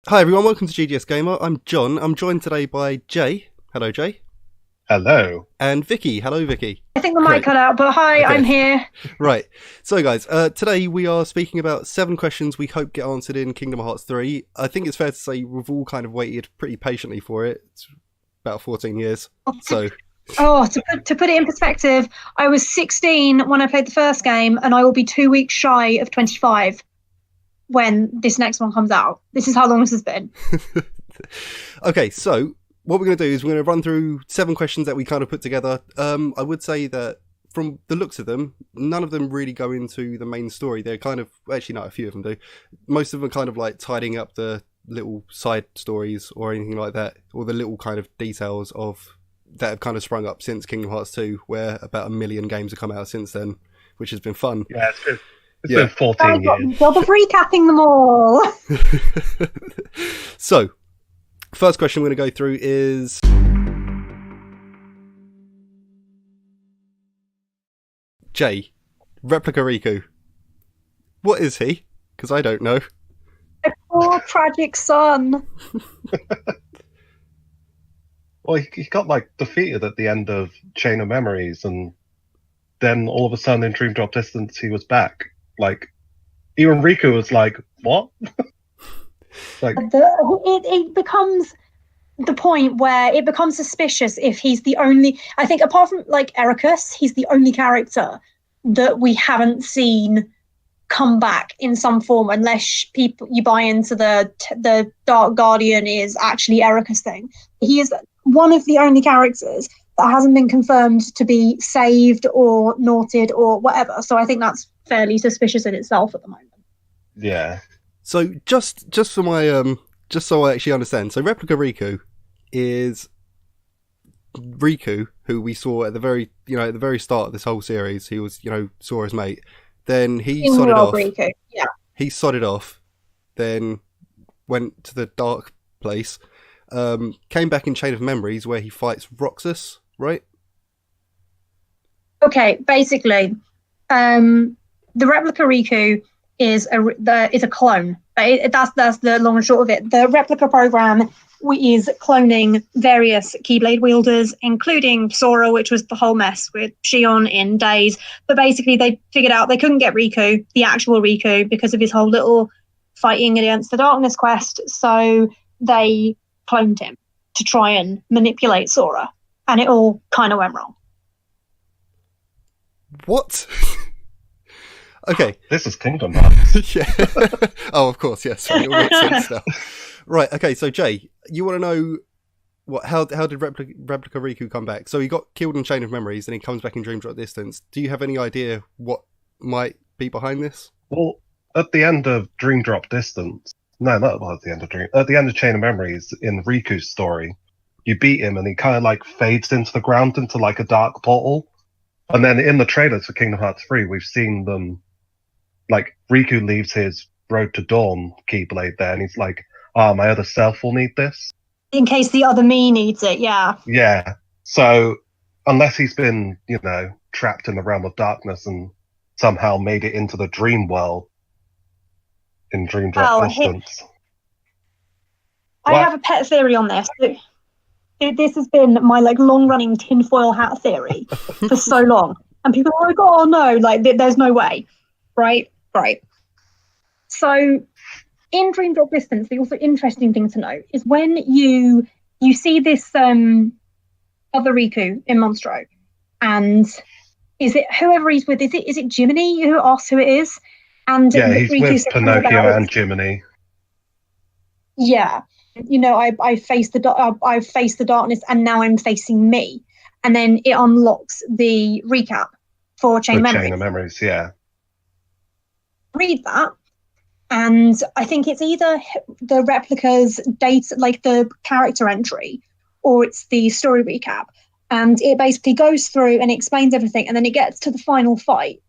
Hi everyone, welcome to GGS Gamer. I'm John. I'm joined today by Jay. Hello, Jay. Hello. And Vicky. Hello, Vicky. I think the mic Great. cut out, but hi, Okay. I'm here. Right. So, guys, today we are speaking about 7 questions we hope get answered in Kingdom Hearts 3. I think it's fair to say we've all kind of waited pretty patiently for it. It's about 14 years. So, To put it in perspective, I was 16 when I played the first game, and I will be 2 weeks shy of 25 when this next one comes out. This is how long this has been. okay, so what we're going to do is we're going to run through 7 questions that we kind of put together. I would say that from the looks of them, none of them really go into the main story. They're kind of, actually, no, a few of them do. Most of them are kind of like tidying up the little side stories or anything like that, or the little kind of details of that have kind of sprung up since Kingdom Hearts 2, where about 1 million games have come out since then, which has been fun. Yeah, it's been 14 got the years. job of recapping them all. So, first question we're going to go through is... Jay, Replica Riku. What is he? Because I don't know. My poor tragic son. Well, he got like defeated at the end of Chain of Memories, and then all of a sudden in Dream Drop Distance he was back. Like, even Riku was like, "What?" Like, It becomes the point where it becomes suspicious if he's the only. I think apart from like Ericus, he's the only character that we haven't seen come back in some form, unless people you buy into the Dark Guardian is actually Ericus thing. He is one of the only characters that hasn't been confirmed to be saved or naughted or whatever. So I think that's fairly suspicious in itself at the moment. yeah, So just for my just so I actually understand. So Replica Riku is Riku, who we saw at the very start of this whole series. He was Sora's mate. Then he sodded off. Riku. Yeah. He sodded off. Then went to the dark place. Came back in Chain of Memories where he fights Roxas, right? Okay, basically, the Replica Riku is a clone. That's the long and short of it. The Replica program is cloning various Keyblade wielders, including Sora, which was the whole mess with Shion in Days. But basically, they figured out they couldn't get Riku, the actual Riku, because of his whole little fighting against the Darkness quest. So they cloned him to try and manipulate Sora, and it all kind of went wrong. What? Okay. this is Kingdom Hearts. Yeah. Oh, of course, yes. It all makes sense now. Right. Okay. So Jay, you want to know what? How did Replica Riku come back? So he got killed in Chain of Memories, and he comes back in Dream Drop Distance. Do you have any idea what might be behind this? Well, at the end of Dream Drop Distance, no, not at the end of at the end of Chain of Memories in Riku's story, you beat him and he kind of like fades into the ground into like a dark portal. And then in the trailers for Kingdom Hearts 3, we've seen them, like, Riku leaves his Road to Dawn Keyblade there, and he's like, my other self will need this. In case the other me needs it, yeah. Yeah. So, unless he's been, trapped in the realm of darkness and somehow made it into the dream world in Dream Drop Distance. I have a pet theory on this. This has been my long-running tinfoil hat theory for so long, and people are like, "Oh no, there's no way." Right. So, in Dream Drop Distance, the also interesting thing to note is when you see this other Riku in Monstro, and is it whoever he's with? Is it Jiminy who asks who it is? And yeah, he's Riku with Pinocchio and Jiminy. Yeah. I faced the darkness, and now I'm facing me, and then it unlocks the recap for Chain of Memories. Chain of Memories, yeah. Read that, and I think it's either the replica's date, like the character entry, or it's the story recap, and it basically goes through and explains everything, and then it gets to the final fight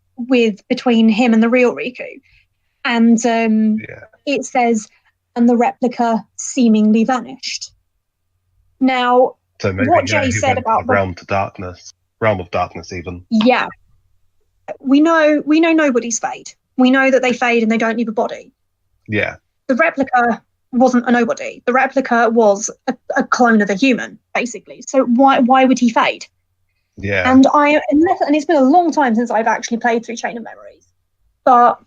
between him and the real Riku, and it says, and the replica seemingly vanished. Now, so maybe, what Jay said about realm of darkness, even. Yeah, we know nobody's fade. We know that they fade and they don't leave a body. Yeah. The replica wasn't a nobody. The replica was a clone of a human, basically. So why would he fade? Yeah. And it's been a long time since I've actually played through Chain of Memories, but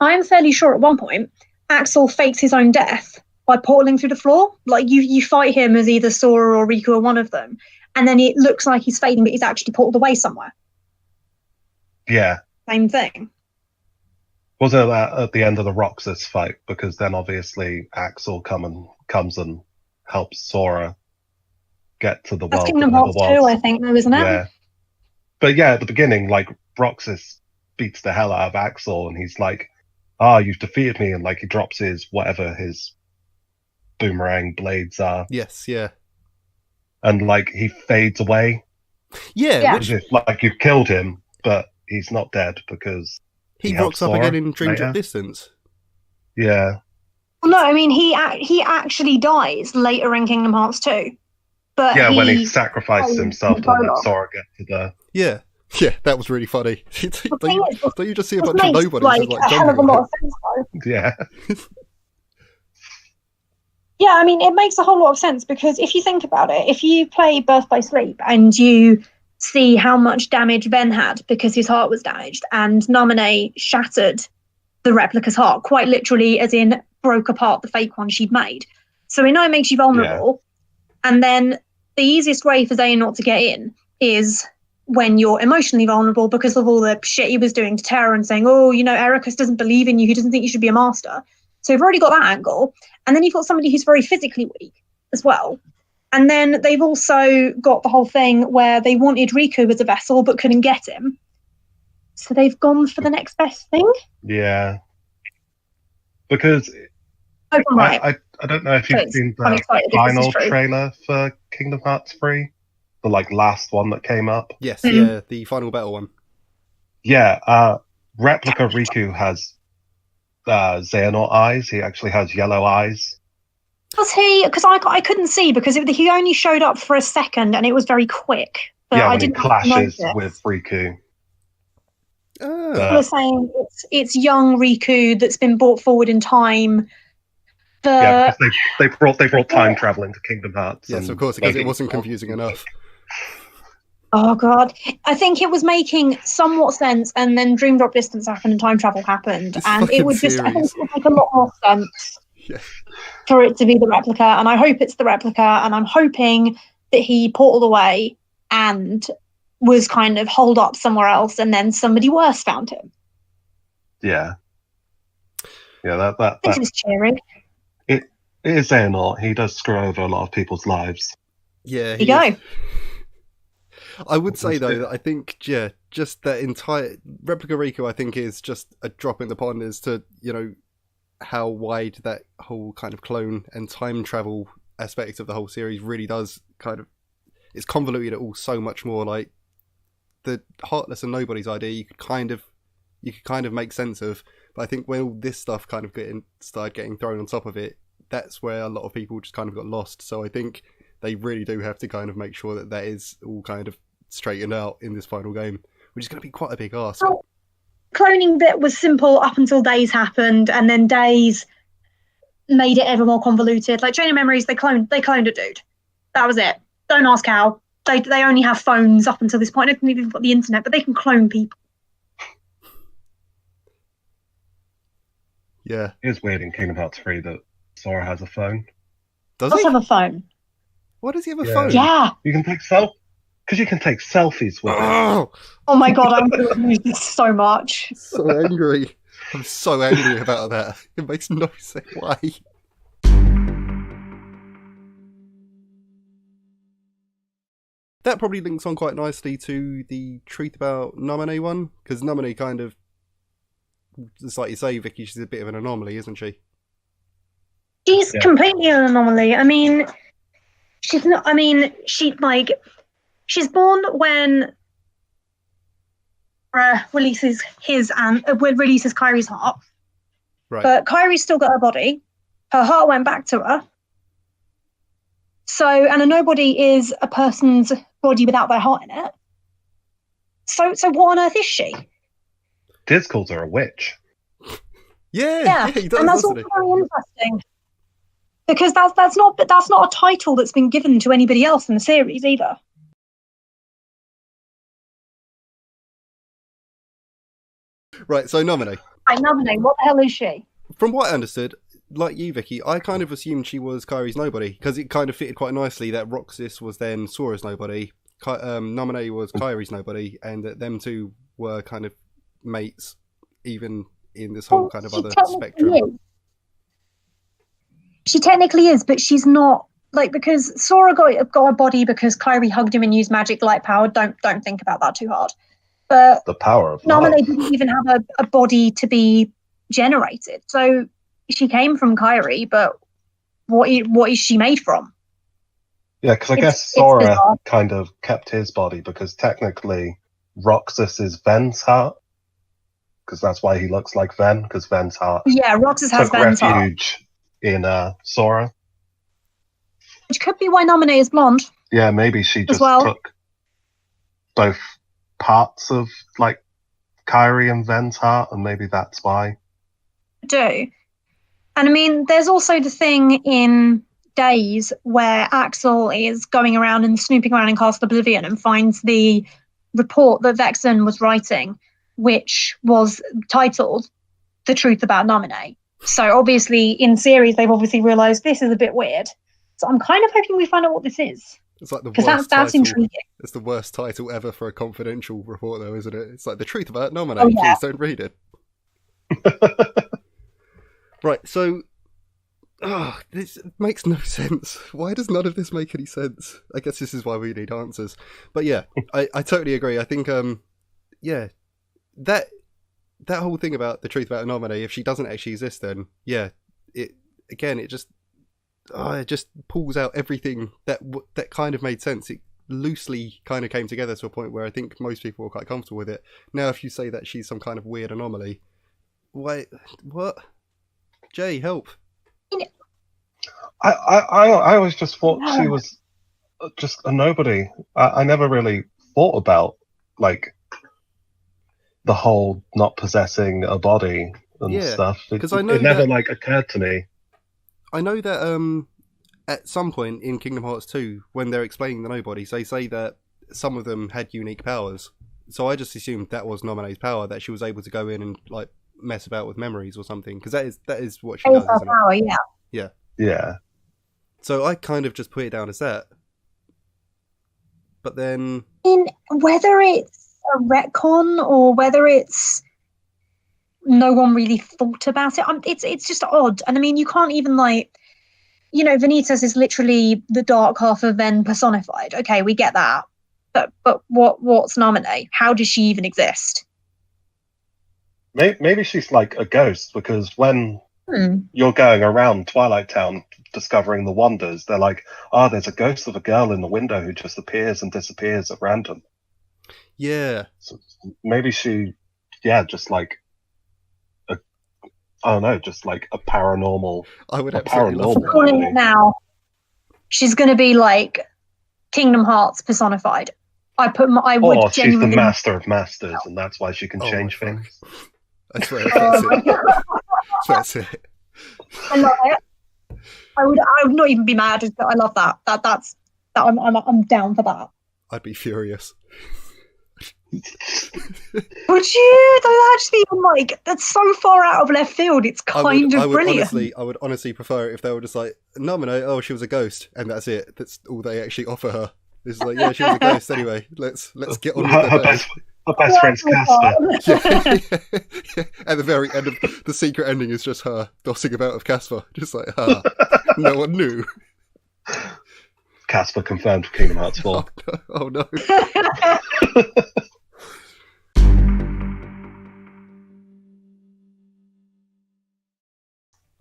I'm fairly sure at one point Axel fakes his own death by portaling through the floor. Like you fight him as either Sora or Riku or one of them, and then it looks like he's fading, but he's actually portaled away somewhere. Yeah. Same thing. Wasn't that at the end of the Roxas fight? Because then obviously Axel comes and helps Sora get to the That's world. Kingdom Hearts 2, I think, though, isn't it? Yeah. But yeah, at the beginning, like Roxas beats the hell out of Axel, and he's like, you've defeated me, and like he drops his whatever his boomerang blades are. Yes, yeah. And like he fades away. Yeah, As if like you've killed him, but he's not dead because he rocks up again in Dream Drop Distance. Yeah. Well, no, I mean he actually dies later in Kingdom Hearts 2. But when he sacrifices himself to let Sora get to the... Yeah, that was really funny. Don't you just see a bunch of nobodies like just like a hell of a jumping? lot of sense, though. Yeah. Yeah, I mean, it makes a whole lot of sense because if you think about it, if you play Birth by Sleep and you see how much damage Ben had because his heart was damaged, and Namine shattered the replica's heart, quite literally, as in broke apart the fake one she'd made. So we know it makes you vulnerable. Yeah. And then the easiest way for Xehanort to get in is when you're emotionally vulnerable because of all the shit he was doing to Terra and saying, Ericus doesn't believe in you, he doesn't think you should be a master. So you've already got that angle. And then you've got somebody who's very physically weak as well. And then they've also got the whole thing where they wanted Riku as a vessel but couldn't get him. So they've gone for the next best thing. Yeah. Because right. I don't know if you've seen the final trailer for Kingdom Hearts 3, the last one that came up. Yes, yeah, the final battle one. Yeah, Replica Riku has Xehanort eyes. He actually has yellow eyes. Does he? Because I couldn't see because he only showed up for a second and it was very quick. But yeah, when I didn't he clashes with Riku. People are saying it's young Riku that's been brought forward in time. Because they brought time travel into Kingdom Hearts. Yes, of course, because it wasn't confusing enough. Oh god, I think it was making somewhat sense, and then Dream Drop Distance happened and time travel happened, and it would just I think it would make a lot more sense for it to be the replica, and I hope it's the replica, and I'm hoping that he portaled away and was kind of holed up somewhere else, and then somebody worse found him. Yeah, that this is cheering. It is Xehanort. He does screw over a lot of people's lives. Yeah, there you go. I would say though that I think just that entire Replica Riku I think is just a drop in the pond as to how wide that whole kind of clone and time travel aspect of the whole series really does it's convoluted it all so much more. Like the Heartless and Nobody's idea you could kind of make sense of, but I think when all this stuff kind of started getting thrown on top of it, that's where a lot of people just kind of got lost. So I think they really do have to kind of make sure that is all kind of straightened out in this final game, which is going to be quite a big ask. Well, cloning bit was simple up until Days happened, and then Days made it ever more convoluted. Like Chain of Memories, they cloned a dude. That was it. Don't ask how. They only have phones up until this point. They haven't even got the internet, but they can clone people. Yeah. It is weird in Kingdom Hearts 3 that Sora has a phone. Does he? He have a phone. Why does he have a phone? Yeah. You can take because you can take selfies with it. Oh my god, I'm going to use this so much. So angry. I'm so angry about that. It makes no sense. Why? That probably links on quite nicely to the treat about Namine one, because Namine kind of, just like you say, Viki, she's a bit of an anomaly, isn't she? She's completely an anomaly. I mean, she's not. I mean, she's born when releases releases Kairi's heart. Right. But Kairi's still got her body. Her heart went back to her. So, and a nobody is a person's body without their heart in it. So what on earth is she? Diz calls her a witch. Yeah, he does, and that's doesn't also very interesting. Because that's not a title that's been given to anybody else in the series either. Right, so Nominee. I nominate. What the hell is she? From what I understood, like you, Vicky, I kind of assumed she was Kairi's nobody because it kind of fitted quite nicely that Roxas was then Sora's nobody, Nominee was Kairi's nobody, and that them two were kind of mates, even in this whole kind of other spectrum. She technically is, but she's not, like, because Sora got a body because Kairi hugged him and used magic light power. Don't think about that too hard. But The power of Nominee love. didn't even have a body to be generated. So she came from Kairi, but what is she made from? Yeah, because I guess it's Sora bizarre. kind of kept his body because technically Roxas is Ven's heart. Because that's why he looks like Ven, because Ven's heart Yeah, Roxas has took Ven's heart, refuge in Sora. which could be why Nominee is blonde. Yeah, maybe she just well. took both parts of like Kairi and Ven's heart, and maybe that's why. Do. And I mean, there's also the thing in Days where Axel is going around and snooping around in Castle Oblivion and finds the report that Vexen was writing, which was titled The Truth About Nominee. So obviously in series, they've obviously realised this is a bit weird. So I'm kind of hoping we find out what this is. It's like the Because worst that's title. intriguing. It's the worst title ever for a confidential report, though, isn't it? It's like The Truth About Nominee. Oh, yeah. Please don't read it. Right, so this makes no sense. Why does none of this make any sense? I guess this is why we need answers. But yeah, I totally agree. I think yeah, that whole thing about the truth about a nominee, if she doesn't actually exist, then yeah, it just pulls out everything that kind of made sense. It loosely kind of came together to a point where I think most people were quite comfortable with it. Now, if you say that she's some kind of weird anomaly, wait, what? Jay, help! I always just thought she was just a nobody. I never really thought about like the whole not possessing a body and stuff. Because I know it never that, like occurred to me. I know that at some point in Kingdom Hearts 2, when they're explaining the nobodies, they say that some of them had unique powers. So I just assumed that was Nominee's power, that she was able to go in and like mess about with memories or something. Because that is what she does, isn't power, it? yeah. Yeah. So I kind of just put it down as that. But then, Whether it's a retcon or whether it's no one really thought about it, it's just odd. And I mean, you can't even like, you know, Vanitas is literally the dark half of Ven personified. Okay, we get that. But what's Nominee? How does she even exist? Maybe she's like a ghost, because when you're going around Twilight Town discovering the wonders, they're like, oh, there's a ghost of a girl in the window who just appears and disappears at random. yeah. So maybe she, just like I don't know, just like a paranormal. I would absolutely love that. Calling it now. She's going to be like Kingdom Hearts personified. I would or she's the genuinely. master of masters, and that's why she can change my things. I swear, if that's it. That's it. I love it. I would not even be mad. I love that. I'm down for that. I'd be furious. Would you? That's even like, that's so far out of left field. It's kind of brilliant. I would honestly prefer it if they were just like, Nominee, oh, she was a ghost, and that's it. That's all they actually offer her. It's like, yeah, she was a ghost anyway. Let's get on with it. Her best friend's Casper. Yeah. At the very end of the secret ending is just her dossing about with Casper, just like, no one knew. Casper confirmed for Kingdom Hearts 4. Oh no.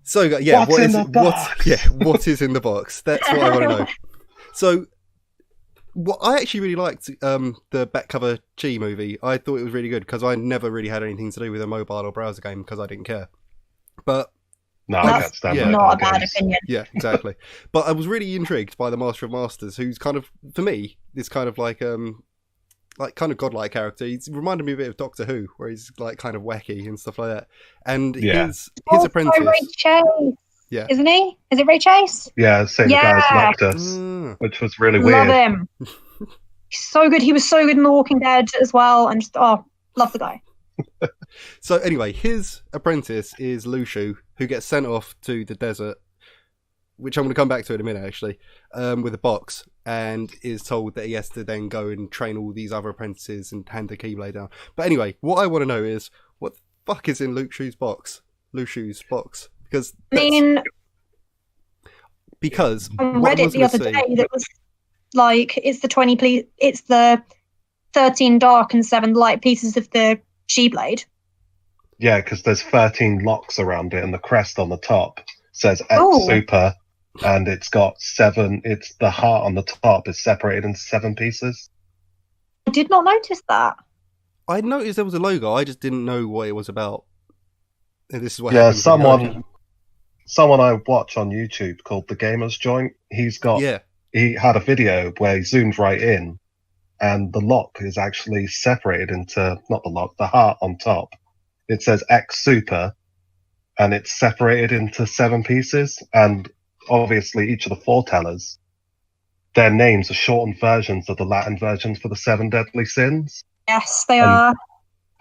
So yeah, what is in the box? That's what I want to know. So, what I actually really liked the back cover Chi movie. I thought it was really good because I never really had anything to do with a mobile or browser game because I didn't care. But no, I can't stand not a bad opinion. Yeah, exactly. But I was really intrigued by the Master of Masters, who's kind of, for me, this kind of like kind of godlike character. He's reminded me a bit of Doctor Who, where he's like kind of wacky and stuff like that. And his apprentice, Yeah. isn't he? Is it Ray Chase? Yeah, same guy as Yeah. Noctis, Mm. which was really Love weird. him. He's so good. He was so good in The Walking Dead as well, and just love the guy. So anyway, his apprentice is Lushu, who gets sent off to the desert, which I'm going to come back to in a minute, actually, with a box, and is told that he has to then go and train all these other apprentices and hand the Keyblade down. But anyway, what I want to know is, what the fuck is in Lushu's box? Because On what I Reddit was the gonna other say- day, that was like, it's the 13 dark and 7 light pieces of the She-Blade. Yeah, because there's 13 locks around it, and the crest on the top says X Oh. Super, and it's got 7. It's the heart on the top is separated into 7 pieces. I did not notice that. I noticed there was a logo, I just didn't know what it was about. And this is what Yeah, happens when you go- someone I watch on YouTube called The Gamers Joint. Yeah. He had a video where he zoomed right in, and the lock is actually separated into the heart on top. It says X Super, and it's separated into 7 pieces. And obviously, each of the foretellers, their names are shortened versions of the Latin versions for the 7 deadly sins. Yes, they are.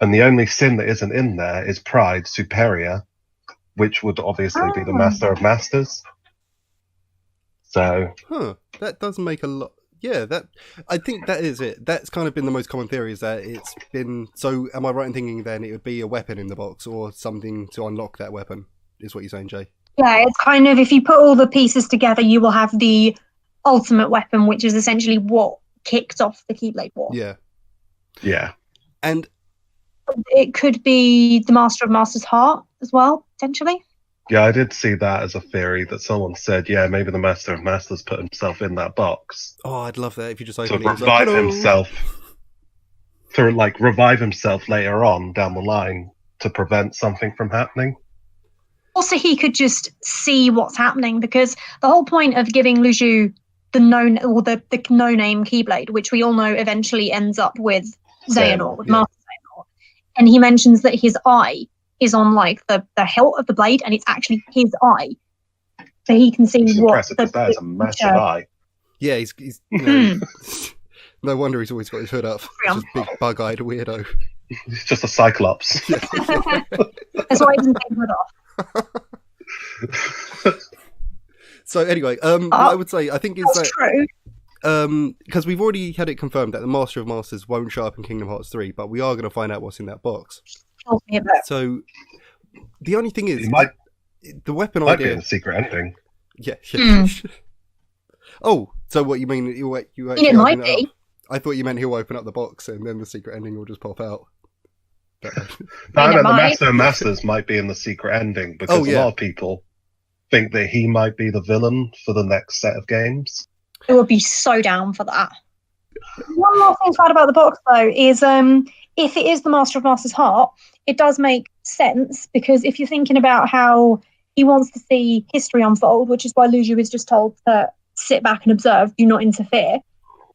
And the only sin that isn't in there is Pride Superior, which would obviously be the Master of Masters. So, That does make a lot. Yeah, I think that is it. That's kind of been the most common theory, is that it's been. So, am I right in thinking then it would be a weapon in the box or something to unlock that weapon? Is what you're saying, Jay? Yeah, it's kind of, if you put all the pieces together, you will have the ultimate weapon, which is essentially what kicked off the Keyblade War. Yeah. yeah. And It could be the Master of Masters' heart as well, potentially. Yeah, I did see that as a theory that someone said, yeah, maybe the Master of Masters put himself in that box I'd love that if you just to opened it. revive himself later on down the line to prevent something from happening. Also, he could just see what's happening, because the whole point of giving Luju the no-name Keyblade, which we all know eventually ends up with Xehanort, with yeah. Master Xehanort, and he mentions that his eye is on like the hilt of the blade, and it's actually his eye, so he can see It's what impressive because that is a massive eye. Yeah, he's no wonder he's always got his hood up. Yeah. Just big bug-eyed weirdo. He's just a Cyclops. That's why he doesn't take his hood off. So anyway, what I would say, I think is That's that true. because we've already had it confirmed that the Master of Masters won't show up in Kingdom Hearts 3, but we are going to find out what's in that box. Tells me a bit. So the only thing is, It might the weapon be idea. in the secret ending. Yeah. Hmm. Oh, so what you mean? You actually It might open it be. up? I thought you meant he'll open up the box and then the secret ending will just pop out. But, No, I meant the might. Master of Masters might be in the secret ending because yeah. a lot of people think that he might be the villain for the next set of games. I would be so down for that. One last thing sad about the box, though, is if it is the Master of Masters' heart, it does make sense, because if you're thinking about how he wants to see history unfold, which is why Luju is just told to sit back and observe, do not interfere.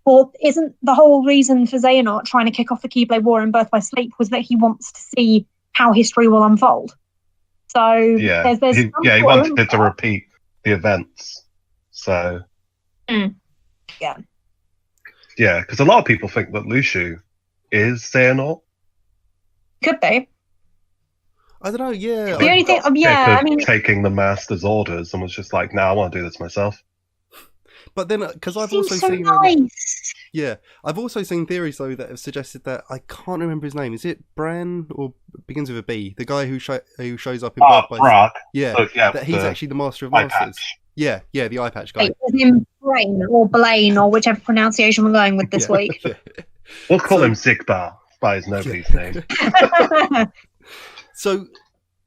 Well, isn't the whole reason for Xehanort trying to kick off the Keyblade War in Birth by Sleep was that he wants to see how history will unfold? So Yeah, there's he wanted it to repeat the events. So Yeah. yeah, because a lot of people think that Lushu is Xehanort. Could be. I don't know. Yeah, The only thing, I mean, taking the Master's orders and was just like, "No, I want to do this myself." but then because I've seems also so seen nice. I've also seen theories though that have suggested that I can't remember his name. Is it Bran or begins with a B? The guy who shows up in Birth by Brock. Yeah, So, yeah, that he's actually the Master of eye Masters. patch. Yeah, the eye patch guy. Wait, his name Brain or Blaine or whichever pronunciation we're going with this Yeah, week. yeah. We'll call So- him Zigbar by his nobody's name. So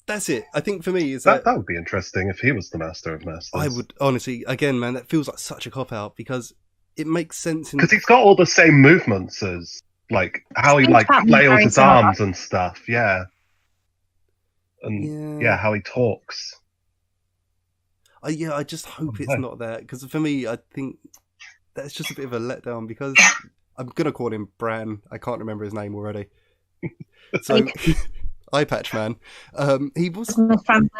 that's it. I think for me is that That would be interesting if he was the Master of Masters. I would honestly, again, man, that feels like such a cop out because it makes sense. Because he's got all the same movements as like how he Things like happen flails very his similar. arms and stuff. Yeah, and yeah, how he talks. I just hope it's not that because for me, I think that's just a bit of a letdown because I'm gonna call him Bran. I can't remember his name already. So Eye Patch Man. He was Translated.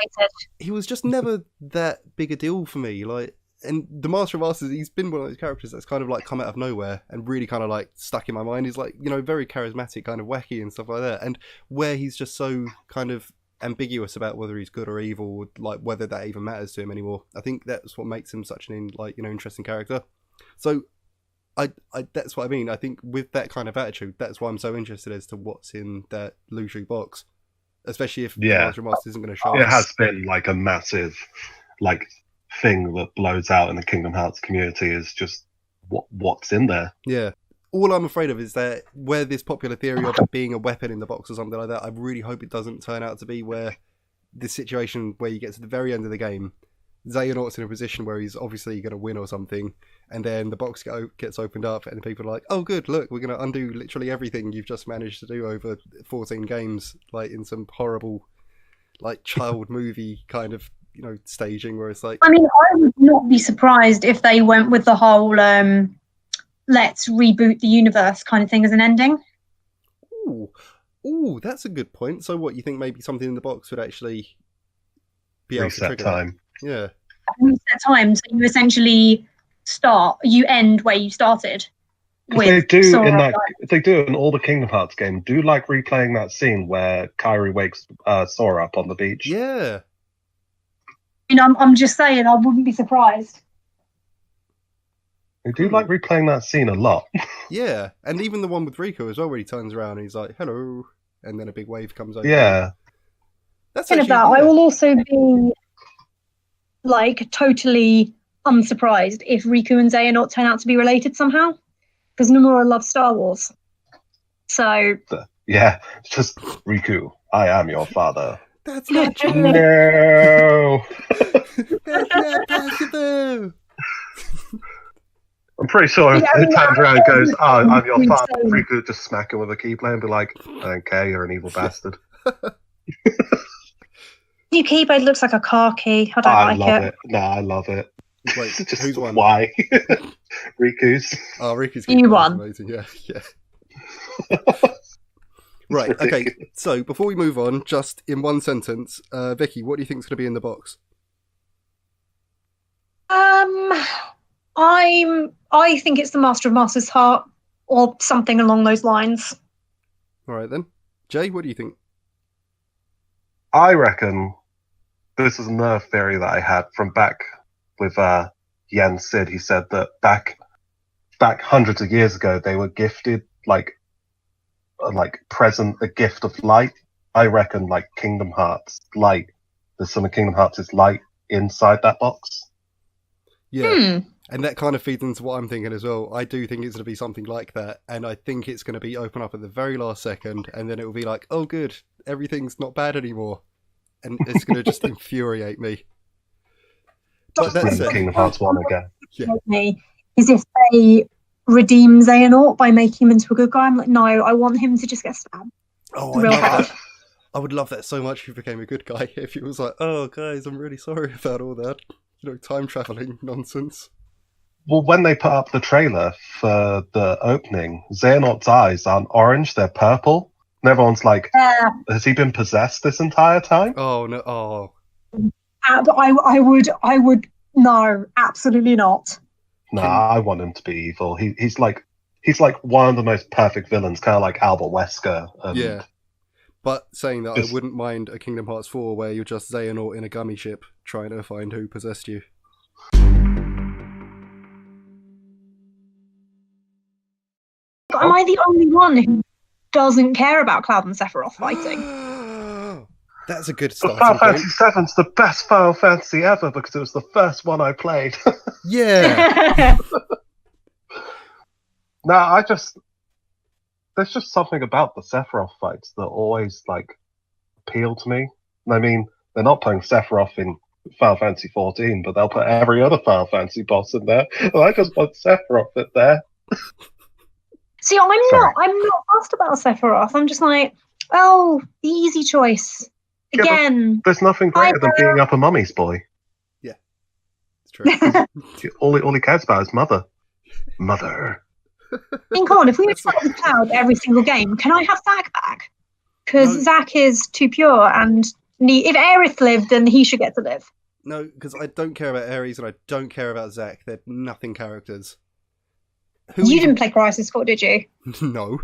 he was just never that big a deal for me. Like, and the Master of Masters, he's been one of those characters that's kind of like come out of nowhere and really kind of like stuck in my mind. He's like, you know, very charismatic, kind of wacky and stuff like that. And where he's just so kind of ambiguous about whether he's good or evil, like whether that even matters to him anymore. I think that's what makes him such an interesting character. So I that's what I mean. I think with that kind of attitude, that's why I'm so interested as to what's in that Lushu box, especially if Master of Masters isn't going to show It us. has been like a massive like thing that blows out in the Kingdom Hearts community is just what's in there. Yeah. All I'm afraid of is that where this popular theory of it being a weapon in the box or something like that, I really hope it doesn't turn out to be where this situation where you get to the very end of the game, Xehanort's in a position where he's obviously going to win or something, and then the box gets opened up and people are like, oh good, look, we're going to undo literally everything you've just managed to do over 14 games, like in some horrible like child movie kind of, you know, staging where it's like... I mean, I would not be surprised if they went with the whole let's reboot the universe kind of thing as an ending. Ooh, that's a good point. So what, you think maybe something in the box would actually be able to trigger time? That? Yeah. Reset time, so you essentially you end where you started. They do in all the Kingdom Hearts game. Do like replaying that scene where Kairi wakes Sora up on the beach. Yeah. You know, I'm just saying, I wouldn't be surprised. They do like replaying that scene a lot. Yeah, and even the one with Riku as well, where he turns around and he's like, hello, and then a big wave comes over. Yeah. That's actually, I will also be like totally unsurprised if Riku and Xehanort turn out to be related somehow, because Nomura loves Star Wars. So yeah, it's just Riku, I am your father. That's not true. No. That's not possible. I'm pretty sure if he turns around and goes, oh, I'm your father, Riku would just smack him with a keyblade and be like, I don't care, you're an evil bastard. Your keyblade looks like a car key. I love it. No, I love it. Wait, just who's won? Why? Riku's. Oh, Riku's You won. amazing. Yeah. Right, okay. So before we move on, just in one sentence, Viki, what do you think is going to be in the box? I think it's the Master of Masters heart or something along those lines. All right then, Jay, what do you think? I reckon this is another theory that I had from back with Yen Sid. He said that back hundreds of years ago they were gifted like present a gift of light. I reckon like Kingdom Hearts light. There's some of Kingdom Hearts' light inside that box. Yeah. And that kind of feeds into what I'm thinking as well. I do think it's going to be something like that, and I think it's going to be open up at the very last second, and then it will be like, oh good, everything's not bad anymore, and it's going to just infuriate me. But that's it. Kingdom Hearts 1 again. Yeah. Is if they redeem Xehanort by making him into a good guy. I'm like, no, I want him to just get stabbed. Oh, I would love that so much if he became a good guy. If he was like, oh guys, I'm really sorry about all that, you know, time traveling nonsense. Well, when they put up the trailer for the opening, Xehanort's eyes aren't orange, they're purple. And everyone's like, has he been possessed this entire time? Oh, no. Oh. I would, no, absolutely not. Nah, I want him to be evil. He's like one of the most perfect villains, kind of like Albert Wesker. Yeah. But saying that, I wouldn't mind a Kingdom Hearts 4 where you're just Xehanort in a gummy ship trying to find who possessed you. Am I the only one who doesn't care about Cloud and Sephiroth fighting? That's a good Final starting point. Fantasy VII's the best Final Fantasy ever because it was the first one I played. Yeah. No, there's just something about the Sephiroth fights that always like appeal to me. I mean, they're not putting Sephiroth in Final Fantasy 14, but they'll put every other Final Fantasy boss in there. And I just want Sephiroth in there. See, I'm not fussed about Sephiroth. I'm just like, oh, the easy choice. Again. Yeah, there's nothing greater than beating up a mummy's boy. Yeah. It's true. all he cares about is mother. Mother. I mean, come on, if we were to start with Cloud every single game, can I have Zack back? Because No. Zack is too pure, and if Aerith lived, then he should get to live. No, because I don't care about Ares and I don't care about Zack. They're nothing characters. You didn't play Crisis Core, did you? No.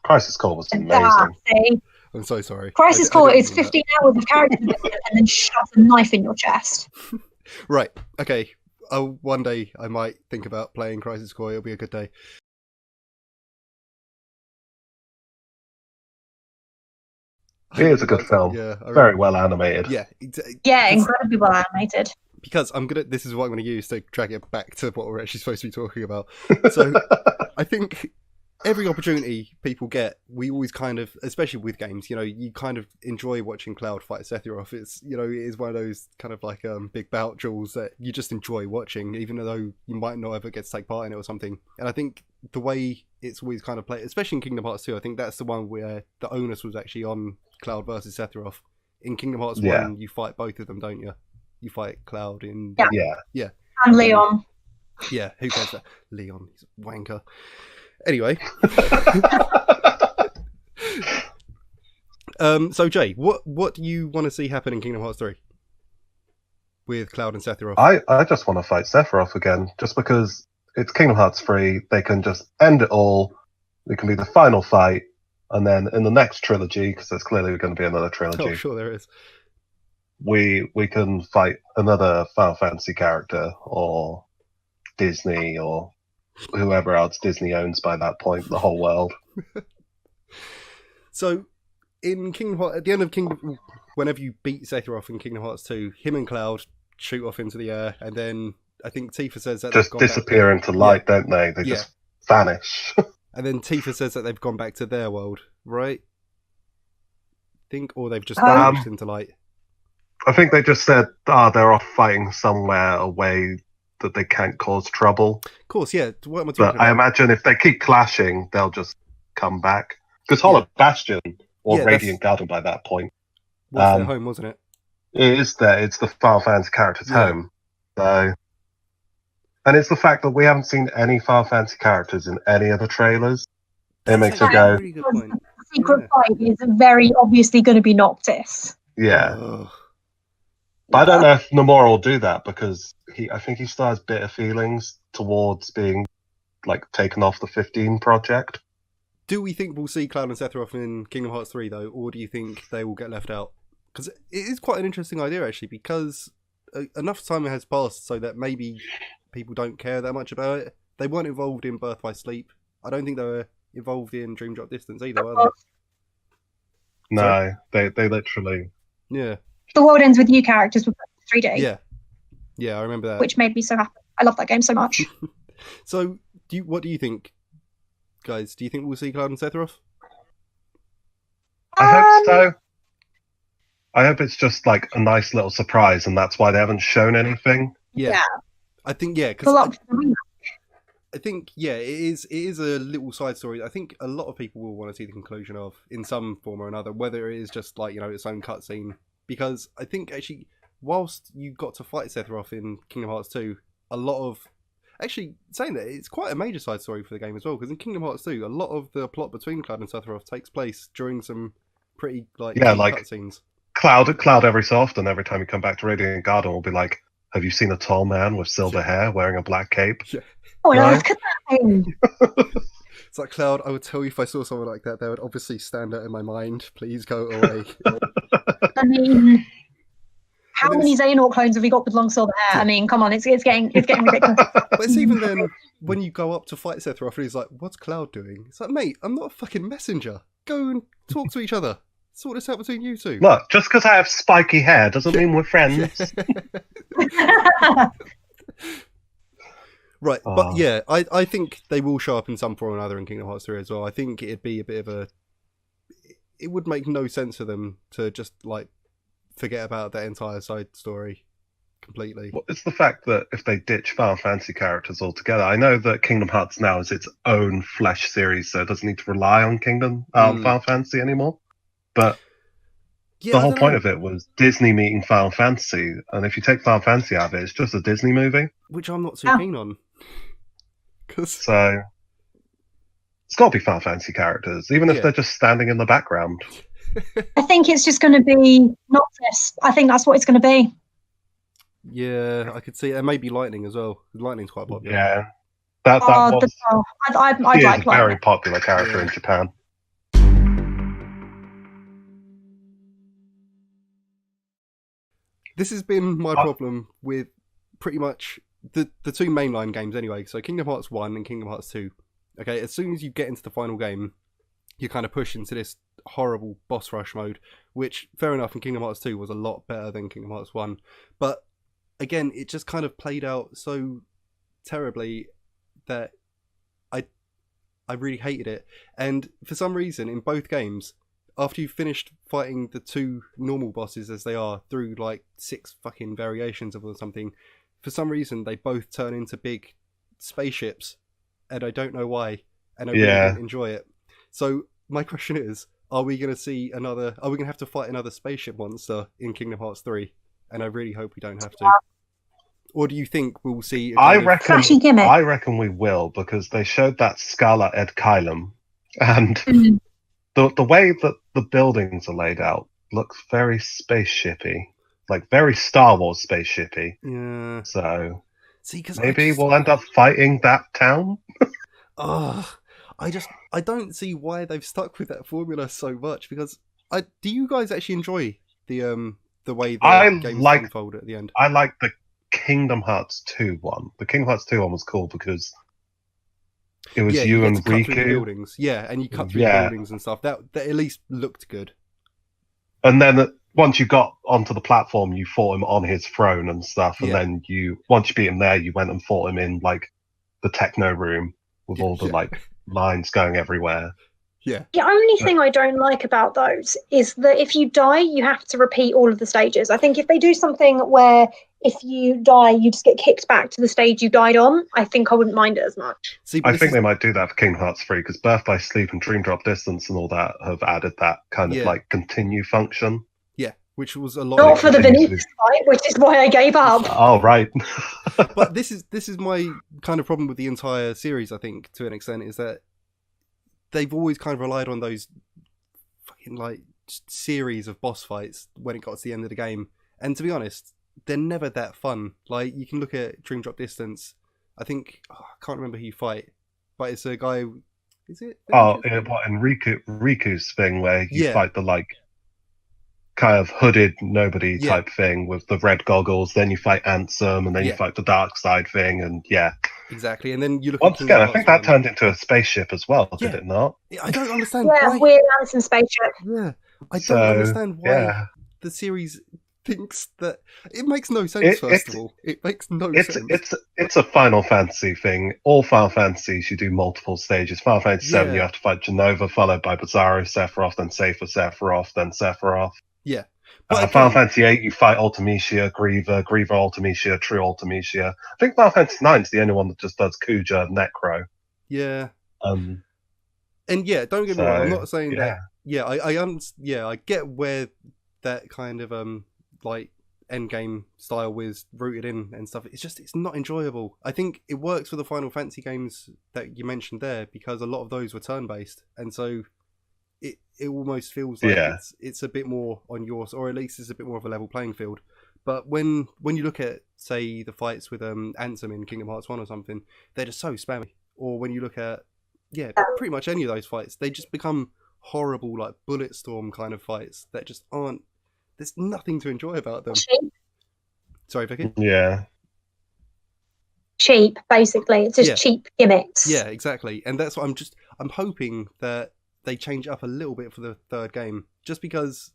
Crisis Core was amazing. See? I'm so sorry. Crisis I Core didn't is mean that. 15 hours of character development and then shove a knife in your chest. Right. Okay. One day I might think about playing Crisis Core. It'll be a good day. It is a good film. Yeah. Very well animated. Yeah. Yeah, incredibly well animated. Because this is what I'm going to use to drag it back to what we're actually supposed to be talking about. So I think every opportunity people get, we always kind of, especially with games, you kind of enjoy watching Cloud fight Sephiroth. It's, it is one of those kind of like big bout duels that you just enjoy watching, even though you might not ever get to take part in it or something. And I think the way it's always kind of played, especially in Kingdom Hearts 2, I think that's the one where the onus was actually on Cloud versus Sephiroth. In Kingdom Hearts 1, you fight both of them, don't you? You fight Cloud in... Yeah. And Leon. Yeah, who cares that? Leon, he's a wanker. Anyway. So Jay, what do you want to see happen in Kingdom Hearts 3? With Cloud and Sephiroth? I just want to fight Sephiroth again, just because it's Kingdom Hearts 3, they can just end it all, it can be the final fight, and then in the next trilogy, because there's clearly going to be another trilogy. Oh, sure there is. We can fight another Final Fantasy character, or Disney, or whoever else Disney owns by that point, the whole world. So, in Kingdom Hearts, at the end of whenever you beat Sephiroth in Kingdom Hearts 2, him and Cloud shoot off into the air, and then I think Tifa says that just disappear into light, don't they? They just vanish. And then Tifa says that they've gone back to their world, right? Or they've just vanished into light. I think they just said, they're off fighting somewhere away that they can't cause trouble. Of course, yeah. What am I talking about? I imagine if they keep clashing, they'll just come back. Because Hollow Bastion or Radiant Garden by that point was their home, wasn't it? It is there. It's the Final Fantasy character's home. So, and it's the fact that we haven't seen any Final Fantasy characters in any of the trailers. It makes you go. Really good point. The secret fight is very obviously going to be Noctis. Yeah. Oh. But I don't know if Nomura will do that, because I think he still has bitter feelings towards being taken off the 15 project. Do we think we'll see Cloud and Sephiroth in Kingdom Hearts 3 though, or do you think they will get left out? Because it is quite an interesting idea actually, because enough time has passed so that maybe people don't care that much about it. They weren't involved in Birth by Sleep. I don't think they were involved in Dream Drop Distance either, were they? No, they literally... Yeah. The World Ends With You characters were 3D. Yeah, I remember that. Which made me so happy. I love that game so much. So, what do you think, guys? Do you think we'll see Cloud and Sephiroth? I hope so. I hope it's just a nice little surprise, and that's why they haven't shown anything. Yeah. I think, because I think, it is a little side story. I think a lot of people will want to see the conclusion of, in some form or another, whether it is just its own cutscene. Because I think actually, whilst you got to fight Sephiroth in Kingdom Hearts 2, a lot of... Actually, saying that, it's quite a major side story for the game as well, because in Kingdom Hearts 2, a lot of the plot between Cloud and Sephiroth takes place during some pretty, cutscenes. Cloud every so often, every time you come back to Radiant Garden, will be like, have you seen a tall man with silver hair wearing a black cape? Yeah. Oh, no, look at that thing. It's like, Cloud, I would tell you if I saw someone like that, they would obviously stand out in my mind. Please go away. I mean, how many Xehanort clones have we got with long silver hair? I mean, come on, it's getting ridiculous. But it's even then, when you go up to fight Sephiroth, and he's like, what's Cloud doing? It's like, mate, I'm not a fucking messenger. Go and talk to each other. Sort this out between you two. Look, just because I have spiky hair doesn't mean we're friends. Right, but yeah, I think they will show up in some form or another in Kingdom Hearts 3 as well. I think it'd be a bit of a... It would make no sense for them to just, forget about that entire side story completely. Well, it's the fact that if they ditch Final Fantasy characters altogether, I know that Kingdom Hearts now is its own flesh series, so it doesn't need to rely on Final Fantasy anymore. But the whole point of it was Disney meeting Final Fantasy, and if you take Final Fantasy out of it, it's just a Disney movie. Which I'm not too keen on. So it's got to be Final Fantasy characters, even if Yeah. they're just standing in the background. I think it's just going to be Noctis. I think that's what it's going to be. Yeah, I could see. And maybe Lightning as well. Lightning's quite popular. Yeah, that Oh, was. I'd He like is a Lightning. very popular character Yeah. in Japan. This has been my problem with pretty much the two mainline games anyway. So Kingdom Hearts 1 and Kingdom Hearts 2. Okay, as soon as you get into the final game, you kind of push into this horrible boss rush mode, which, fair enough, in Kingdom Hearts 2 was a lot better than Kingdom Hearts 1. But again, it just kind of played out so terribly that I really hated it. And for some reason, in both games, after you've finished fighting the two normal bosses as they are through like 6 fucking variations of or something, for some reason they both turn into big spaceships, and I don't know why, and I really didn't enjoy it. So my question is, are we going to have to fight another spaceship monster in Kingdom Hearts 3? And I really hope we don't have to. Or do you think we'll see I reckon gimmick. we will, because they showed that Scala Ed Kylum, and Mhm. the way that the buildings are laid out looks very spaceshipy, like very Star Wars spaceshipy. Yeah. So See, because maybe we'll end up fighting that town. I don't see why they've stuck with that formula so much, because do you guys actually enjoy the way the games unfold at the end? I like the Kingdom Hearts 2 one. The Kingdom Hearts 2 one was cool because it was you and cut through the Riku. buildings. Yeah, and you cut through the buildings and stuff. That at least looked good. And then once you got onto the platform, you fought him on his throne and stuff. And then once you beat him there, you went and fought him in like the techno room with all the like lines going everywhere. Yeah. The only thing I don't like about those is that if you die, you have to repeat all of the stages. I think if they do something where if you die, you just get kicked back to the stage you died on, I think I wouldn't mind it as much. See, I think they might do that for Kingdom Hearts 3, because Birth by Sleep and Dream Drop Distance and all that have added that kind of like continue function. Yeah, which was a lot. Not for the Venetian fight, which is why I gave up. Oh, right. But this is my kind of problem with the entire series, I think, to an extent, is that they've always kind of relied on those fucking like series of boss fights when it got to the end of the game. And to be honest, they're never that fun. Like, you can look at Dream Drop Distance. I think I can't remember who you fight, but it's a guy. Is it? What in Riku's thing where you fight the like kind of hooded nobody type thing with the red goggles. Then you fight Ansem, and then you fight the dark side thing, and exactly. And then you look once at again. I think that turned into a spaceship as well, did it not? I don't understand. Yeah, weird Ansem spaceship. Yeah, I don't understand why the series thinks that it makes no sense. First of all, it makes no sense. It's a Final Fantasy thing. All Final Fantasies, you do multiple stages. Final Fantasy 7, you have to fight Genova, followed by Bizarro, Sephiroth, then Safer Sephiroth, then Sephiroth. Yeah. But Final Fantasy 8, you fight Ultimecia, Griever, Ultimecia, True Ultimecia. I think Final Fantasy 9 is the only one that just does Kuja, Necro. Yeah. And don't get me wrong. I'm not saying that. Yeah, I get where that kind of like endgame style was rooted in and stuff. It's not enjoyable. I think it works for the Final Fantasy games that you mentioned there, because a lot of those were turn based, and so it almost feels like it's a bit more on yours, or at least it's a bit more of a level playing field. But when you look at, say, the fights with Ansem in Kingdom Hearts 1 or something, they're just so spammy. Or when you look at pretty much any of those fights, they just become horrible, like bullet storm kind of fights that just aren't. There's nothing to enjoy about them. Cheap. Sorry, Viki? Yeah. Cheap, basically. It's just cheap gimmicks. Yeah, exactly. And that's what I'm hoping that they change up a little bit for the third game, just because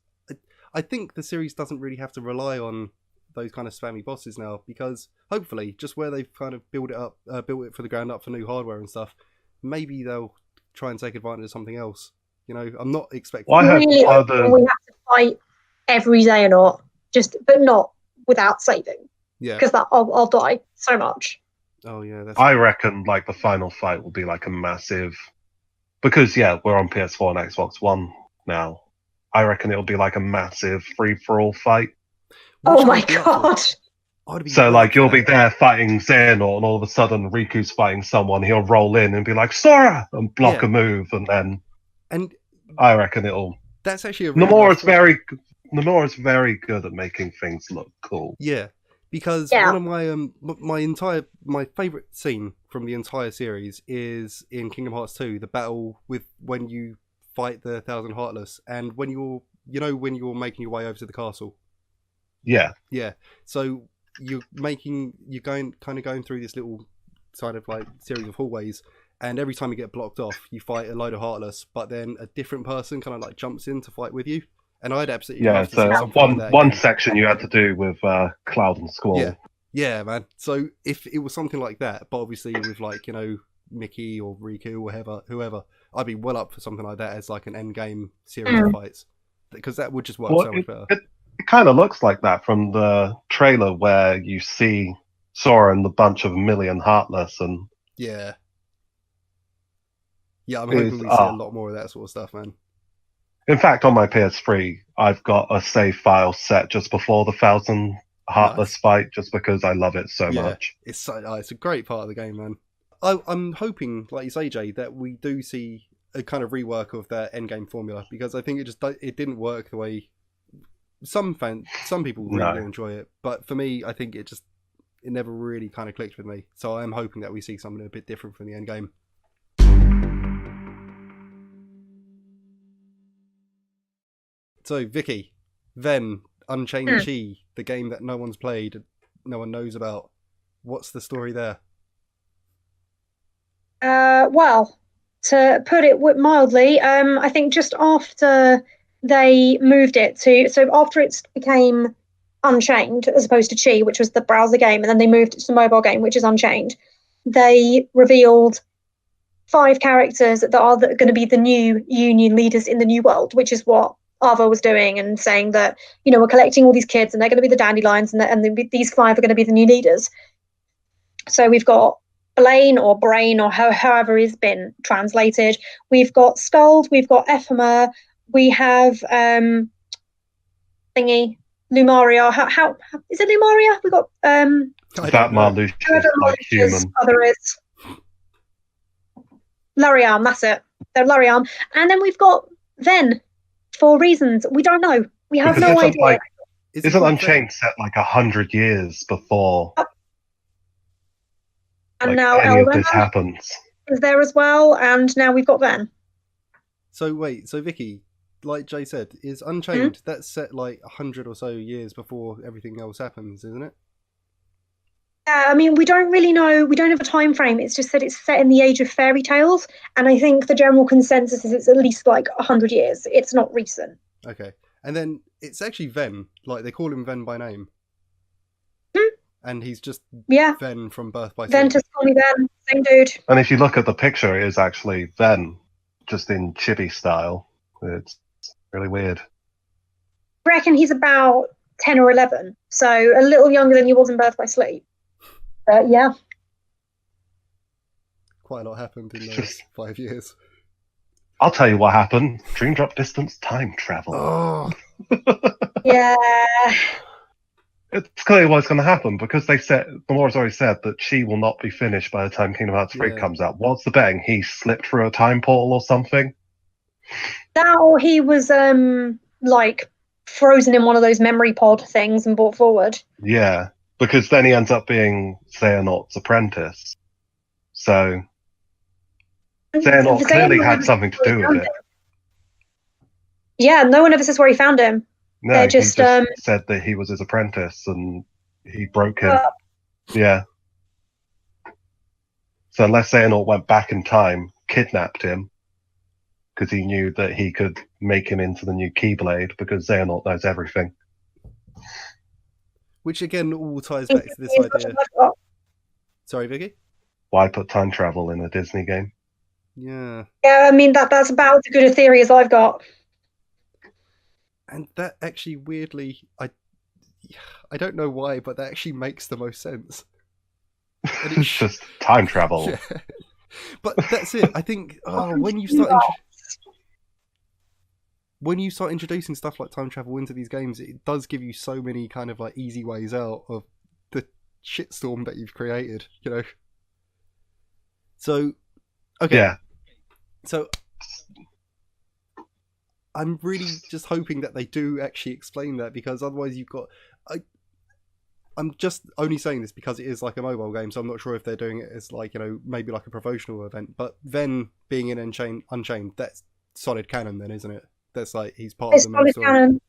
I think the series doesn't really have to rely on those kind of spammy bosses now, because hopefully, just where they've kind of built it for the ground up for new hardware and stuff, maybe they'll try and take advantage of something else. You know, I'm not expecting. We have to fight every Xehanort, but not without saving. Yeah, because I'll die so much. Oh yeah, I reckon like the final fight will be like a massive, because we're on PS4 and Xbox One now. I reckon it'll be like a massive free for all fight. Oh my god! I'd be So, well up like, for you'll be that. there fighting Xehanort, and all of a sudden Riku's fighting someone. He'll roll in and be like, Sora! And block Yeah. a move, and then And I reckon it'll... that's actually a really nice point. Nomura's very good at making things look cool. Yeah, because Yeah. one of my favorite scene from the entire series is in Kingdom Hearts 2, the battle with when you fight the Thousand Heartless, and when you're making your way over to the castle. Yeah. Yeah, so you're going through this little sort of like series of hallways, and every time you get blocked off, you fight a load of Heartless, but then a different person kind of like jumps in to fight with you. And I'd absolutely love to see So something like that one again. section you had to do with Cloud and Squall. Yeah, man. So if it was something like that, but obviously with like, Mickey or Riku or whoever, I'd be well up for something like that as like an end game series of fights, because that would just work so much better. It kind of looks like that from the trailer where you see Sora and the bunch of a million Heartless, and Yeah, I'm hoping we see a lot more of that sort of stuff, man. In fact, on my PS3, I've got a save file set just before the Thousand Heartless fight, just because I love it so much. It's a great part of the game, man. I'm hoping, like you say, Jay, that we do see a kind of rework of that endgame formula, because I think it didn't work the way some people really do enjoy it, but for me, I think it never really kind of clicked with me. So I'm hoping that we see something a bit different from the endgame. So, Viki, then Unchained Chi, the game that no one's played, no one knows about. What's the story there? Well, to put it mildly, I think just after they moved it so after it became Unchained as opposed to Chi, which was the browser game, and then they moved it to the mobile game, which is Unchained, they revealed 5 characters that are going to be the new union leaders in the new world, which is what Ava was doing, and saying that, we're collecting all these kids and they're going to be the dandelions, and these 5 are going to be the new leaders. So we've got Blaine or Brain, or however it's been translated. We've got Skuld, we've got Ephema, we have thingy, Lumaria. How is it Lumaria? We got that Marluxia is like human. Other is Lariam, that's it. They're Lariam. And then we've got Ven, for reasons we don't know. We have no idea. Isn't Unchained set like 100 years before? And now any of this happens is there as well, and now we've got Ven. So wait, Viki, like Jay said, is Unchained that's set like 100 or so years before everything else happens, isn't it? Yeah, I mean, we don't really know. We don't have a time frame. It's just that it's set in the age of fairy tales, and I think the general consensus is it's at least like 100 years. It's not recent. Okay, and then it's actually Ven. Like they call him Ven by name. And he's just Ven from Birth by Sleep. Ven to Sony Ven, same dude. And if you look at the picture, it is actually Ven, just in chibi style. It's really weird. I reckon he's about 10 or 11, so a little younger than he was in Birth by Sleep. But yeah. Quite a lot happened in those 5 years. I'll tell you what happened. Dream Drop Distance time travel. Oh. Yeah. It's clear what's going to happen, because Nomura's already said that she will not be finished by the time Kingdom Hearts 3 comes out. What's the betting? He slipped through a time portal or something? That, or he was like frozen in one of those memory pod things and brought forward. Yeah, because then he ends up being Xehanort's apprentice. So Xehanort clearly had something to do with it. Yeah, no one ever says where he found him. No, he just said that he was his apprentice and he broke him. Yeah. So unless Xehanort went back in time, kidnapped him, because he knew that he could make him into the new Keyblade, because Xehanort knows everything. Which again all ties back to this idea. Sorry, Viki? Why put time travel in a Disney game? Yeah. Yeah, I mean that's about as good a theory as I've got. And that actually weirdly, I don't know why, but that actually makes the most sense. It's just time travel. Yeah. But that's it. I think when you start introducing stuff like time travel into these games, it does give you so many kind of like easy ways out of the shitstorm that you've created, you know. So, okay. Yeah. So, I'm really just hoping that they do actually explain that, because otherwise you've got... I'm just only saying this because it is like a mobile game, so I'm not sure if they're doing it as like, you know, maybe like a promotional event. But Ven being in Unchained, that's solid canon then, isn't it? That's like, he's part of the main story. Canon.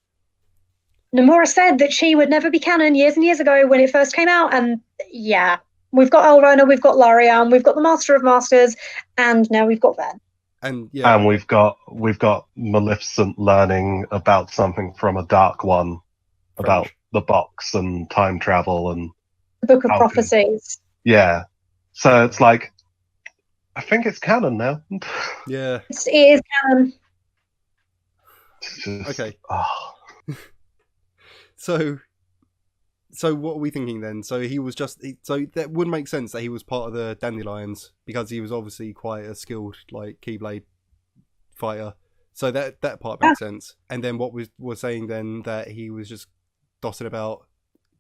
Nomura said that she would never be canon years and years ago when it first came out, and yeah, we've got Elrona, we've got Larian, we've got the Master of Masters, and now we've got Ven. And yeah, And we've got Maleficent learning about something from a Dark One, about the box and time travel and the Book of Prophecies. Yeah, so it's like, I think it's canon now. Yeah, it is canon. Just, okay. Oh. So what are we thinking then? So he was so that would make sense that he was part of the Dandelions, because he was obviously quite a skilled like Keyblade fighter. So that part makes sense. And then what we're saying then, that he was just dossing about.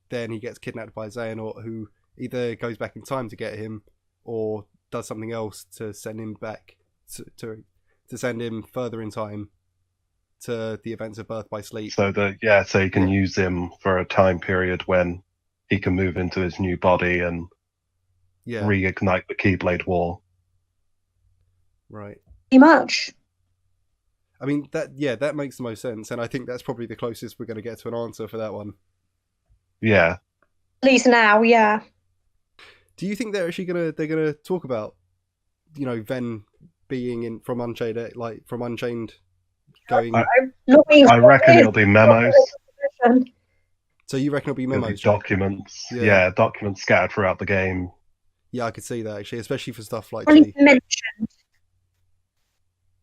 Then he gets kidnapped by Xehanort, who either goes back in time to get him, or does something else to send him back to send him further in time to the events of Birth by Sleep. So you can use him for a time period when he can move into his new body and reignite the Keyblade War. Right. Pretty much. I mean, that makes the most sense, and I think that's probably the closest we're going to get to an answer for that one. Yeah. At least now, yeah. Do you think they're actually gonna talk about, you know, Ven being from Unchained going? I reckon it'll be memos. So you reckon it'll be memos? Documents. Yeah, documents scattered throughout the game. Yeah, I could see that actually, especially for stuff like. Mentioned.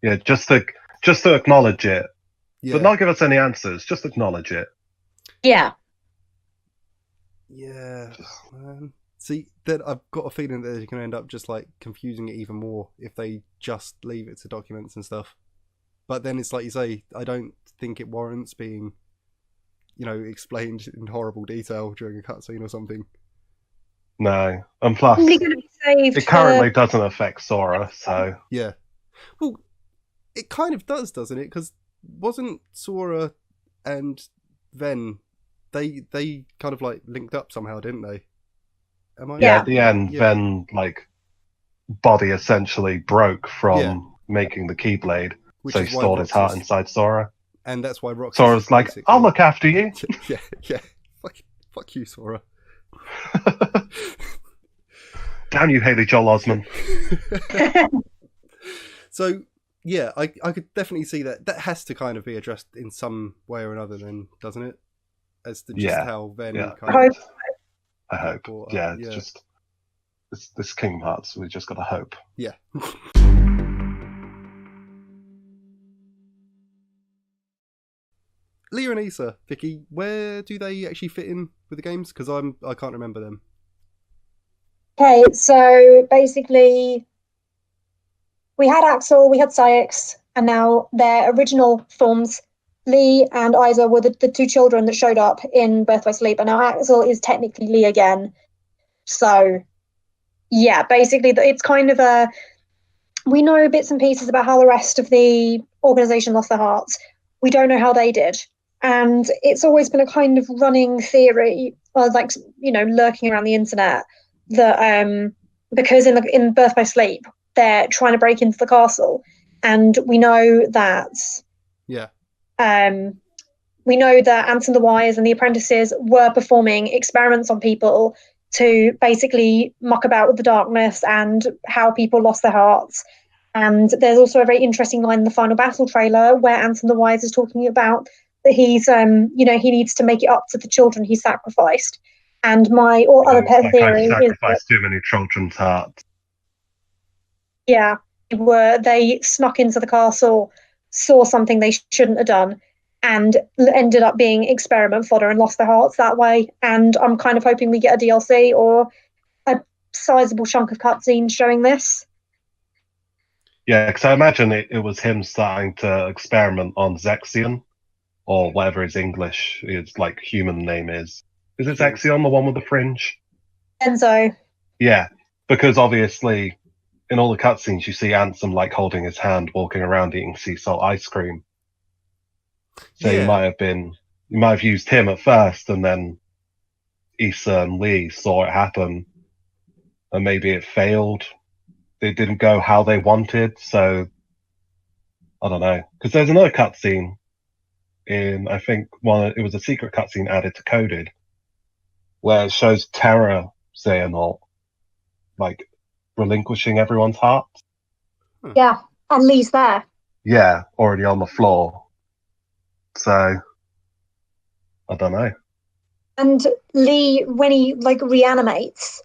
Yeah, just to acknowledge it, yeah. But not give us any answers. Just acknowledge it. Yeah. Yeah, man. See, that I've got a feeling that they're going to end up just like confusing it even more if they just leave it to documents and stuff. But then it's like you say, I don't think it warrants being, you know, explained in horrible detail during a cutscene or something. No, and plus, it currently doesn't affect Sora, so yeah. Well, it kind of does, doesn't it? Because wasn't Sora and Ven, they kind of like linked up somehow, didn't they? Yeah, at the end, Ven like body essentially broke from making the Keyblade, so he stored his heart inside Sora. And that's why Roxas Sora's like, I'll look after you. yeah. Fuck you, Sora. Damn you, Haley Joel Osment. So, yeah, I could definitely see that. That has to kind of be addressed in some way or another then, doesn't it? As to just how Ven kind of... I hope. It's just... This Kingdom Hearts, we just got to hope. Yeah. Leah and Issa, Viki, where do they actually fit in with the games? Because I can't remember them. Okay, so basically, we had Axel, we had Syx, and now their original forms, Lee and Isa, were the two children that showed up in Birth by Sleep, and now Axel is technically Lee again. So, yeah, basically, it's kind of a... We know bits and pieces about how the rest of the organization lost their hearts. We don't know how they did. And it's always been a kind of running theory, or like, you know, lurking around the internet, that because in Birth by Sleep, they're trying to break into the castle, and we know that we know that Anton the Wise and the apprentices were performing experiments on people to basically muck about with the darkness and how people lost their hearts. And there's also a very interesting line in the final battle trailer where Anton the Wise is talking about that he's he needs to make it up to the children he sacrificed. And my other pet theory is sacrificed too many children's hearts. Yeah, they snuck into the castle, saw something they shouldn't have done, and ended up being experiment fodder and lost their hearts that way. And I'm kind of hoping we get a DLC or a sizable chunk of cutscenes showing this. Yeah, because I imagine it was him starting to experiment on Zexion, or whatever his English is, like human name is. Is it Zexion, the one with the fringe? Enzo. Yeah, because obviously in all the cutscenes you see Ansem like holding his hand, walking around eating sea salt ice cream. So Yeah. you might have used him at first, and then Issa and Lee saw it happen, and maybe it failed. It didn't go how they wanted, so I don't know. Because there's another cutscene in, I think it was a secret cutscene added to Coded, where it shows Terra Xehanort like relinquishing everyone's hearts. Yeah, and Lee's there. Yeah, already on the floor. So I don't know. And Lee, when he like reanimates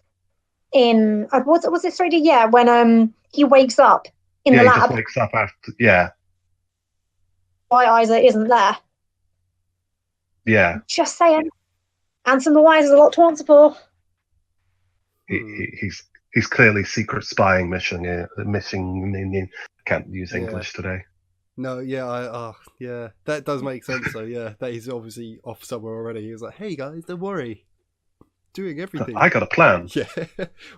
in was it 3D? Yeah, when he wakes up in the He lab, just wakes up after. Yeah, why Isa isn't there. yeah. Just saying. Ansem the Wise is a lot to answer for. He's clearly secret spying mission. Can't use English today. No, yeah, yeah, that does make sense. So yeah, that he's obviously off somewhere already. He was like, "Hey guys, don't worry, doing everything." I got a plan. Yeah,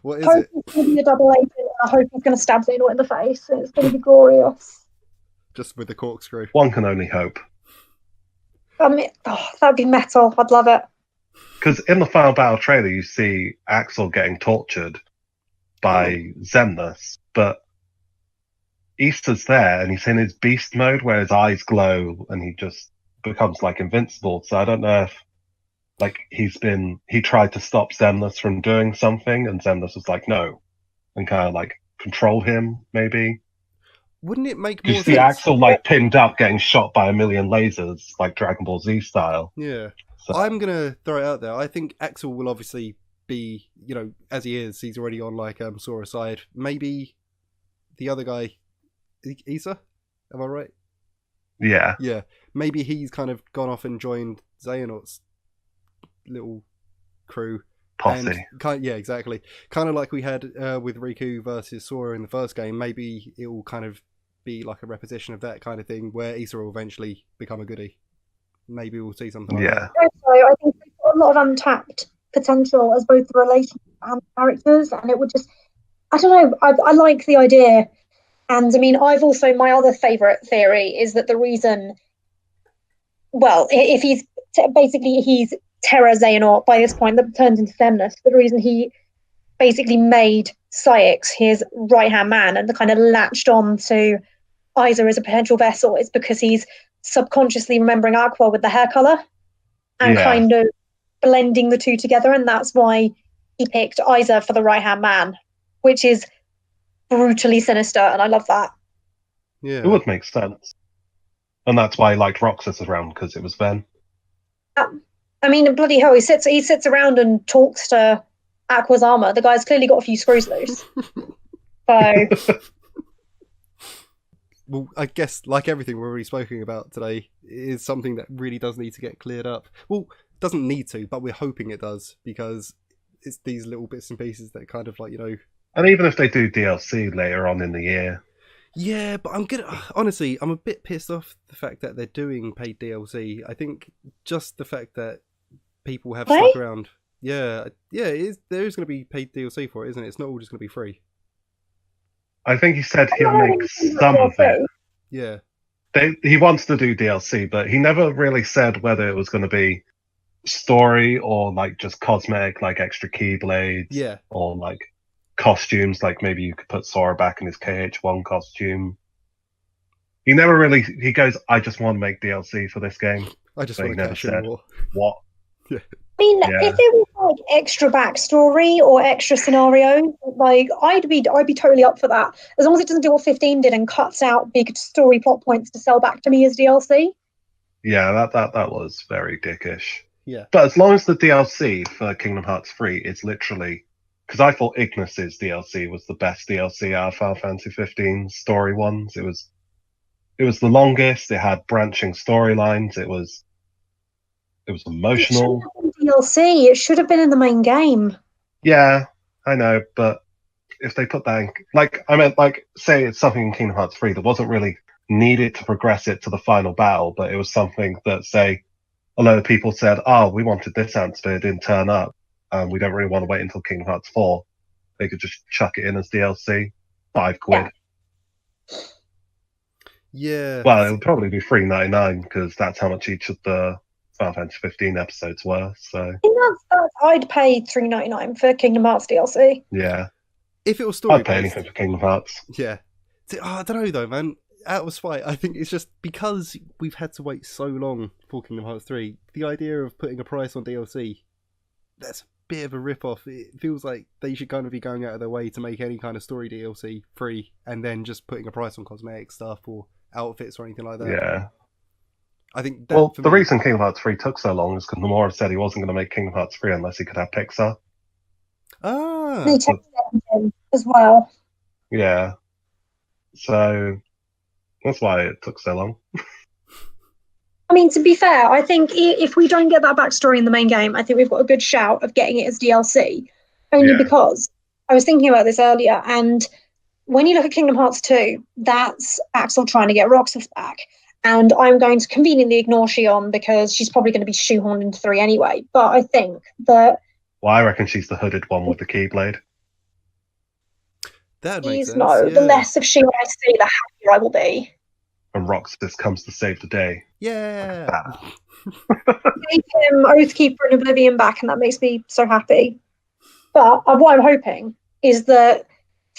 what is I hope it? it's going to be a double agent. I hope he's going to stab Xehanort in the face. It's going to be glorious. Just with the corkscrew. One can only hope. That'd be metal. I'd love it. Because in the final battle trailer, you see Axel getting tortured by Xemnas, but Easter's there and he's in his beast mode where his eyes glow and he just becomes like invincible. So I don't know if like he tried to stop Xemnas from doing something and Xemnas was like no and kind of like control him maybe. Wouldn't it make more You sense? see Axel like pinned up getting shot by a million lasers like Dragon Ball Z style. Yeah. So, I'm gonna throw it out there. I think Axel will obviously be, as he is, he's already on like Sora side. Maybe the other guy, Issa, am I right? yeah. Yeah. Maybe he's kind of gone off and joined Xehanort's little crew. Posse. Yeah, exactly. Kind of like we had with Riku versus Sora in the first game. Maybe it will kind of be like a repetition of that kind of thing, where Issa will eventually become a goodie. Maybe we'll see something like that. I think they've got a lot of untapped potential as both the relationship and characters, and it would just, I don't know, I like the idea. And I mean, my other favourite theory is that the reason, well, if he's Terra Xehanort by this point that turned into Xemnas, the reason he basically made Syx his right-hand man and kind of latched on to Isa as a potential vessel is because he's subconsciously remembering Aqua with the hair colour and kind of blending the two together, and that's why he picked Isa for the right-hand man, which is brutally sinister, and I love that. Yeah. It would make sense. And that's why I liked Roxas around, because it was Ben. I mean, bloody hell, he sits around and talks to Aqua's armor. The guy's clearly got a few screws loose. So, well, I guess like everything we're already speaking about today is something that really does need to get cleared up. Well, doesn't need to, but we're hoping it does, because it's these little bits and pieces that kind of like, And even if they do DLC later on in the year. Yeah, but honestly, I'm a bit pissed off the fact that they're doing paid DLC. I think just the fact that people have stuck around. Yeah, there is going to be paid DLC for it, isn't it? It's not all just going to be free. I think he said he'll make some of it. Yeah. He wants to do DLC, but he never really said whether it was going to be story or like just cosmetic, like extra keyblades. Yeah. Or like costumes, like maybe you could put Sora back in his KH1 costume. He never really. He goes, "I just want to make DLC for this game." I just want to cash in more. What? Yeah. I mean, if it was like extra backstory or extra scenario, like I'd be totally up for that, as long as it doesn't do what 15 did and cuts out big story plot points to sell back to me as DLC. Yeah, that was very dickish. Yeah. But as long as the DLC for Kingdom Hearts 3 is literally, because I thought Ignis's DLC was the best DLC out of Final Fantasy 15 story ones. It was the longest. It had branching storylines. It was emotional. DLC. It should have been in the main game. Yeah, I know, but if they put that in, like, I meant, like, say it's something in Kingdom Hearts 3 that wasn't really needed to progress it to the final battle, but it was something that, say, a lot of people said, "Oh, we wanted this answer, but it didn't turn up." and we don't really want to wait until Kingdom Hearts 4, they could just chuck it in as DLC, £5. Yeah. Well, it would probably be $3.99 because that's how much each of the Final Fantasy 15 episodes were. So I think I'd pay $3.99 for Kingdom Hearts DLC. yeah, If it was story I'd pay based, anything for Kingdom Hearts. yeah. I don't know though, man. Out of spite, I think it's just because we've had to wait so long for Kingdom Hearts 3, the idea of putting a price on DLC, that's a bit of a rip-off. It feels like they should kind of be going out of their way to make any kind of story DLC free and then just putting a price on cosmetic stuff or outfits or anything like that. Yeah. I think that, Well, for the me, reason Kingdom Hearts 3 took so long is because Nomura said he wasn't going to make Kingdom Hearts 3 unless he could have Pixar. They changed it as well. Yeah. So that's why it took so long. I mean, to be fair, I think if we don't get that backstory in the main game, I think we've got a good shout of getting it as DLC. Only because I was thinking about this earlier, and when you look at Kingdom Hearts 2, that's Axel trying to get Roxas back. And I'm going to conveniently ignore Shion because she's probably going to be shoehorned into 3 anyway. But I think that... Well, I reckon she's the hooded one with the Keyblade. that makes sense. No, yeah. the less of Shion I see, the happier I will be. And Roxas comes to save the day. Yeah. Gave him Oathkeeper and Oblivion back, and that makes me so happy. But what I'm hoping is that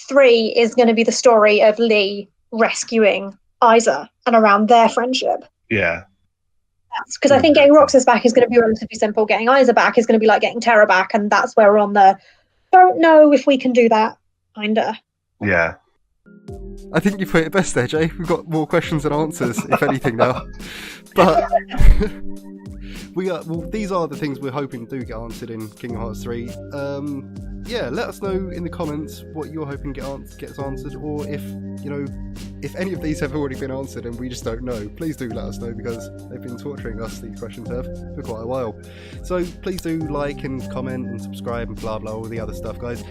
3 is going to be the story of Lee rescuing Isa and around their friendship. Yeah. Because I think getting Roxas back is going to be relatively simple. Getting Isa back is going to be like getting Terra back, and that's where we're on the don't know if we can do that, kinda. Yeah. I think you put it best there, Jay. We've got more questions than answers, if anything, now. But these are the things we're hoping do get answered in Kingdom Hearts 3. Yeah, let us know in the comments what you're hoping gets answered, or if any of these have already been answered and we just don't know. Please do let us know, because they've been torturing us, these questions have, for quite a while. So please do like and comment and subscribe and blah blah, all the other stuff, guys.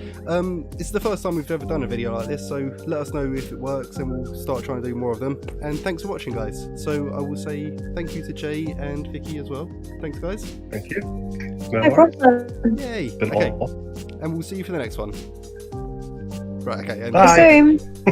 It's the first time we've ever done a video like this, so let us know if it works and we'll start trying to do more of them. And thanks for watching, guys. So I will say thank you to Jay and Viki as well. Thanks, guys. Thank you. No problem. Yay. Been Okay. awful. And we'll see you for the next one. Right, okay. And Bye. Soon.